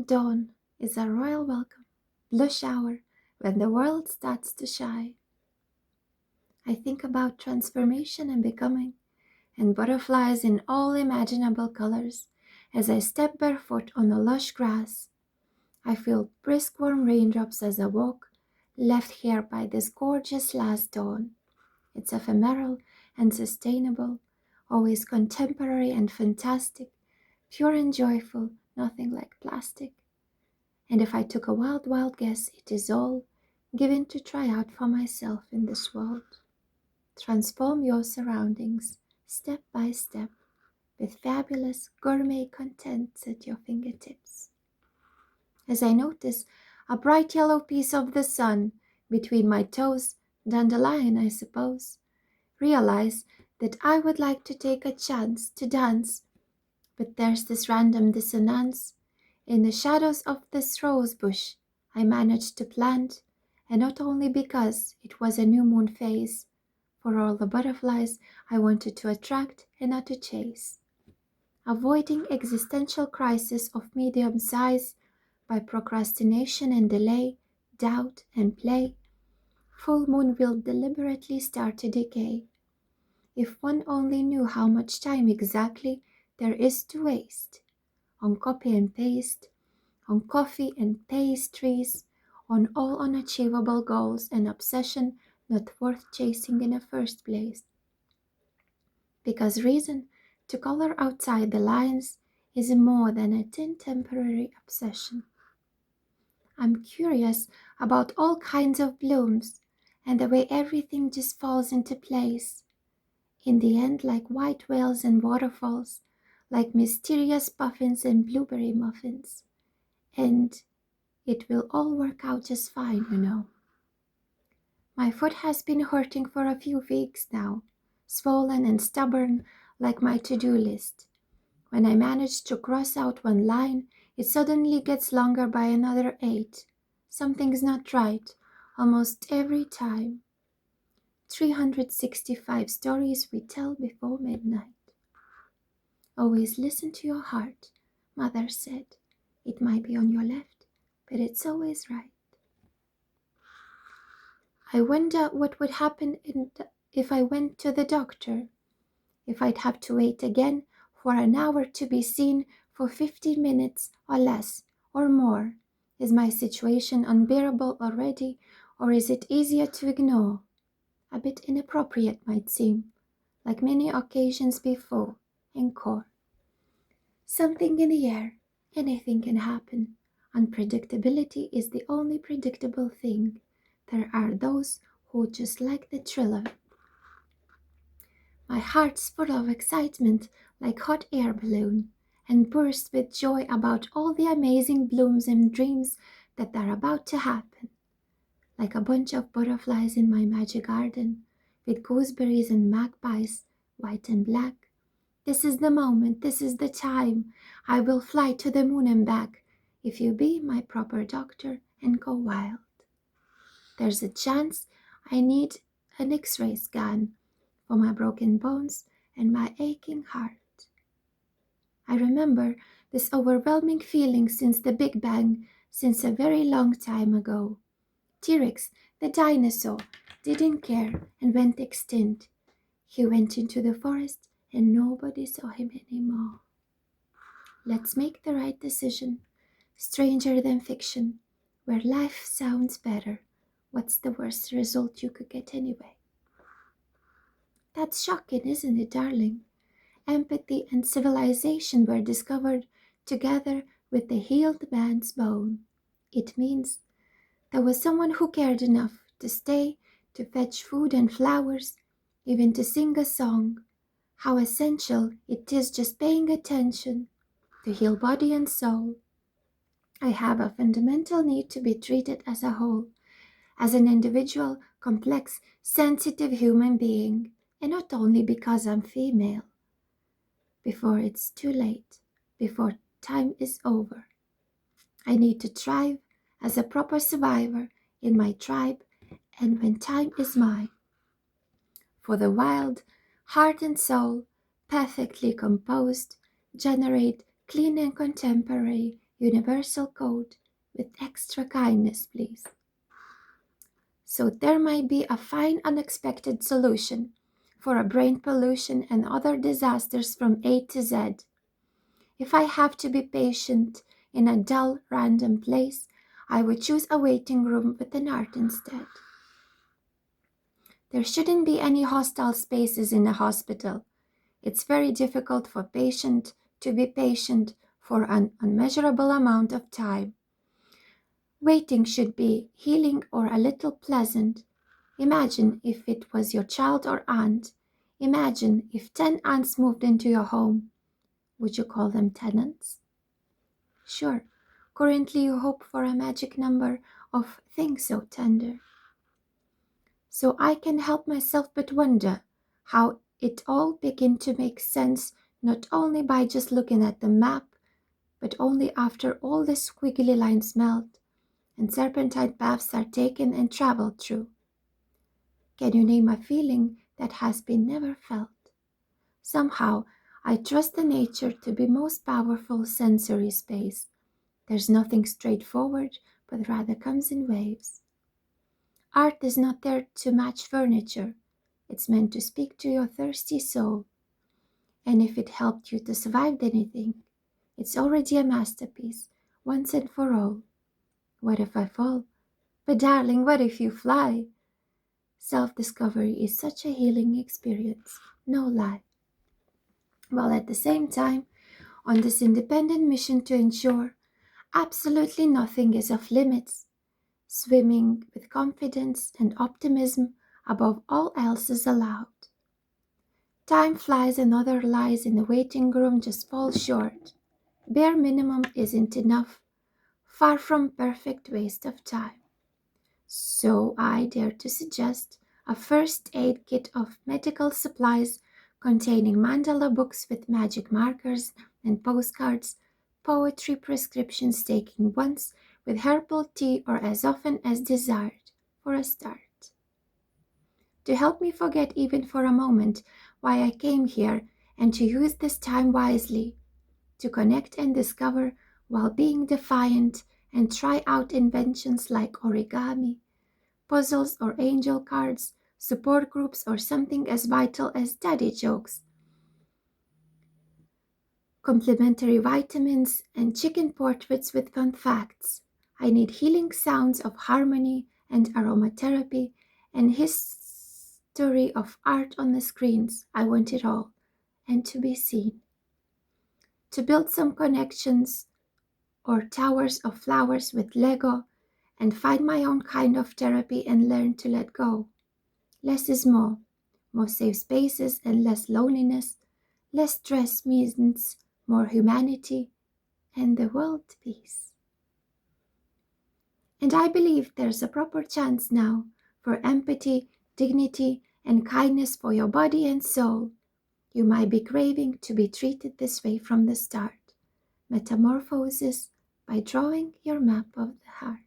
Dawn is a royal welcome, blue shower when the world starts to shine. I think about transformation and becoming, and butterflies in all imaginable colors as I step barefoot on the lush grass. I feel brisk warm raindrops as I walk, left here by this gorgeous last dawn. It's ephemeral and sustainable, always contemporary and fantastic, pure and joyful, nothing like plastic. And if I took a wild, wild guess, it is all given to try out for myself in this world. Transform your surroundings step by step with fabulous gourmet contents at your fingertips. As I notice a bright yellow piece of the sun between my toes, dandelion I suppose, realize that I would like to take a chance to dance, but there's this random dissonance in the shadows of this rose bush I managed to plant, and not only because it was a new moon phase, for all the butterflies I wanted to attract and not to chase. Avoiding existential crisis of medium size by procrastination and delay, doubt and play, full moon will deliberately start to decay. If one only knew how much time exactly there is to waste on copy and paste, on coffee and pastries, on all unachievable goals and obsession not worth chasing in the first place. Because reason to color outside the lines is more than a thin temporary obsession. I'm curious about all kinds of blooms and the way everything just falls into place. In the end, like white whales and waterfalls, like mysterious puffins and blueberry muffins. And it will all work out just fine, you know. My foot has been hurting for a few weeks now, swollen and stubborn like my to-do list. When I manage to cross out one line, it suddenly gets longer by another 8. Something's not right, almost every time. 365 stories we tell before midnight. Always listen to your heart, Mother said. It might be on your left, but it's always right. I wonder what would happen if I went to the doctor, if I'd have to wait again for an hour to be seen for 15 minutes or less or more. Is my situation unbearable already, or is it easier to ignore? A bit inappropriate might seem, like many occasions before, encore. Something in the air, anything can happen. Unpredictability is the only predictable thing. There are those who just like the thriller. My heart's full of excitement like hot air balloon, and bursts with joy about all the amazing blooms and dreams that are about to happen. Like a bunch of butterflies in my magic garden, with gooseberries and magpies, white and black. This is the moment, this is the time. I will fly to the moon and back, if you be my proper doctor and go wild. There's a chance I need an X-ray scan for my broken bones and my aching heart. I remember this overwhelming feeling since the Big Bang, since a very long time ago. T-Rex, the dinosaur, didn't care and went extinct. He went into the forest and nobody saw him anymore. Let's make the right decision, stranger than fiction, where life sounds better. What's the worst result you could get anyway? That's shocking, isn't it, darling? Empathy and civilization were discovered together with the healed man's bone. It means there was someone who cared enough to stay, to fetch food and flowers, even to sing a song. How essential it is just paying attention to heal body and soul. I have a fundamental need to be treated as a whole, as an individual, complex, sensitive human being, and not only because I'm female. Before it's too late, before time is over. I need to thrive as a proper survivor in my tribe and when time is mine. For the wild, heart and soul, perfectly composed, generate clean and contemporary universal code with extra kindness, please. So there might be a fine unexpected solution for a brain pollution and other disasters from A to Z. If I have to be patient in a dull, random place, I would choose a waiting room with an art instead. There shouldn't be any hostile spaces in a hospital. It's very difficult for patient to be patient for an unmeasurable amount of time. Waiting should be healing or a little pleasant. Imagine if it was your child or aunt. Imagine if 10 ants moved into your home. Would you call them tenants? Sure, currently you hope for a magic number of things so tender. So I can help myself but wonder how it all began to make sense, not only by just looking at the map, but only after all the squiggly lines melt and serpentine paths are taken and traveled through. Can you name a feeling that has been never felt? Somehow, I trust the nature to be most powerful sensory space. There's nothing straightforward, but rather comes in waves. Art is not there to match furniture. It's meant to speak to your thirsty soul. And if it helped you to survive anything, it's already a masterpiece, once and for all. What if I fall? But darling, what if you fly? Self-discovery is such a healing experience, no lie. While at the same time, on this independent mission to ensure absolutely nothing is off limits, swimming with confidence and optimism above all else is allowed. Time flies and other lies in the waiting room just fall short. Bare minimum isn't enough, far from perfect waste of time. So I dare to suggest a first aid kit of medical supplies containing mandala books with magic markers and postcards, poetry prescriptions taken once with herbal tea or as often as desired, for a start. To help me forget even for a moment why I came here and to use this time wisely, to connect and discover while being defiant and try out inventions like origami, puzzles or angel cards, support groups or something as vital as daddy jokes, complimentary vitamins and chicken portraits with fun facts. I need healing sounds of harmony and aromatherapy and history of art on the screens. I want it all, and to be seen. To build some connections or towers of flowers with Lego and find my own kind of therapy and learn to let go. Less is more. More safe spaces and less loneliness. Less stress means more humanity and the world peace. And I believe there's a proper chance now for empathy, dignity, and kindness for your body and soul. You might be craving to be treated this way from the start. Metamorphosis by drawing your map of the heart.